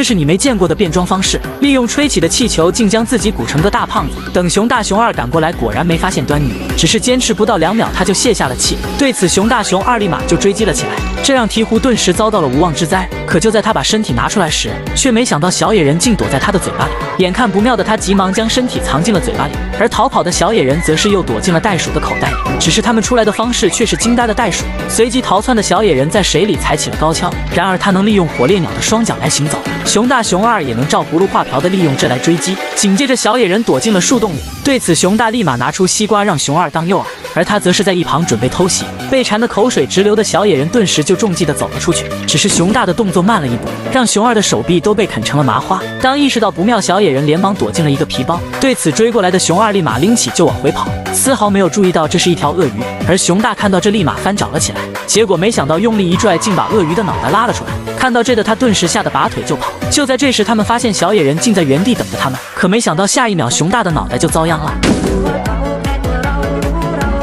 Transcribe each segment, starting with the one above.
这是你没见过的变装方式，利用吹起的气球竟将自己鼓成个大胖子。等熊大熊二赶过来，果然没发现端倪，只是坚持不到2秒，他就泄下了气。对此，熊大熊二立马就追击了起来，这让鹈鹕顿时遭到了无妄之灾。可就在他把身体拿出来时，却没想到小野人竟躲在他的嘴巴里。眼看不妙的他急忙将身体藏进了嘴巴里，而逃跑的小野人则是又躲进了袋鼠的口袋里。只是他们出来的方式却是惊呆了袋鼠。随即逃窜的小野人在水里踩起了高跷，然而他能利用火烈鸟的双脚来行走，熊大熊二也能照葫芦画瓢的利用这来追击。紧接着小野人躲进了树洞里，对此熊大立马拿出西瓜让熊二当诱饵，而他则是在一旁准备偷袭。被缠得口水直流的小野人顿时就中计的走了出去，只是熊大的动作慢了一步，让熊二的手臂都被啃成了麻花。当意识到不妙，小野人连忙躲进了一个皮包。对此追过来的熊二立马拎起就往回跑，丝毫没有注意到这是一条鳄鱼。而熊大看到这立马翻找了起来，结果没想到用力一拽，竟把鳄鱼的脑袋拉了出来。看到这的他顿时吓得拔腿就跑。就在这时，他们发现小野人竟在原地等着他们，可没想到下一秒熊大的脑袋就遭殃了。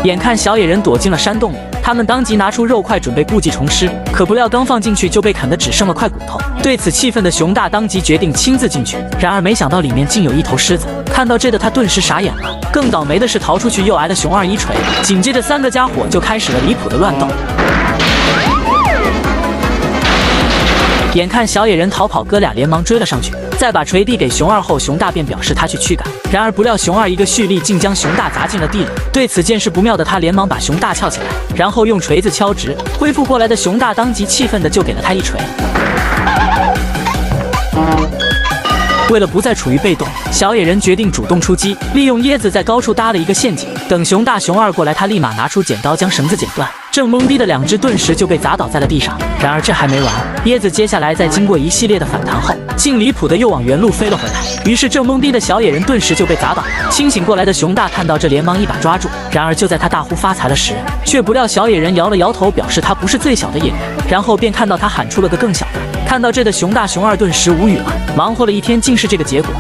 眼看小野人躲进了山洞里，他们当即拿出肉块准备故技重施，可不料刚放进去就被啃得只剩了块骨头。对此气愤的熊大当即决定亲自进去，然而没想到里面竟有一头狮子。看到这的他顿时傻眼了。更倒霉的是逃出去又挨了熊二一锤，紧接着3个家伙就开始了离谱的乱斗。眼看小野人逃跑，哥俩连忙追了上去，再把锤递给熊二后，熊大便表示他去驱赶。然而不料熊二一个蓄力，竟将熊大砸进了地里。对此见势不妙的他连忙把熊大撬起来，然后用锤子敲直。恢复过来的熊大当即气愤的就给了他一锤。为了不再处于被动，小野人决定主动出击，利用椰子在高处搭了一个陷阱。等熊大熊二过来，他立马拿出剪刀将绳子剪断。正懵逼的2只顿时就被砸倒在了地上。然而这还没完，椰子接下来在经过一系列的反弹后，竟离谱的又往原路飞了回来。于是正懵逼的小野人顿时就被砸倒。清醒过来的熊大看到这，连忙一把抓住。然而就在他大呼发财了时，却不料小野人摇了摇头，表示他不是最小的野人，然后便看到他喊出了个更小的。看到这的熊大熊二顿时无语了，忙活了一天竟是这个结果。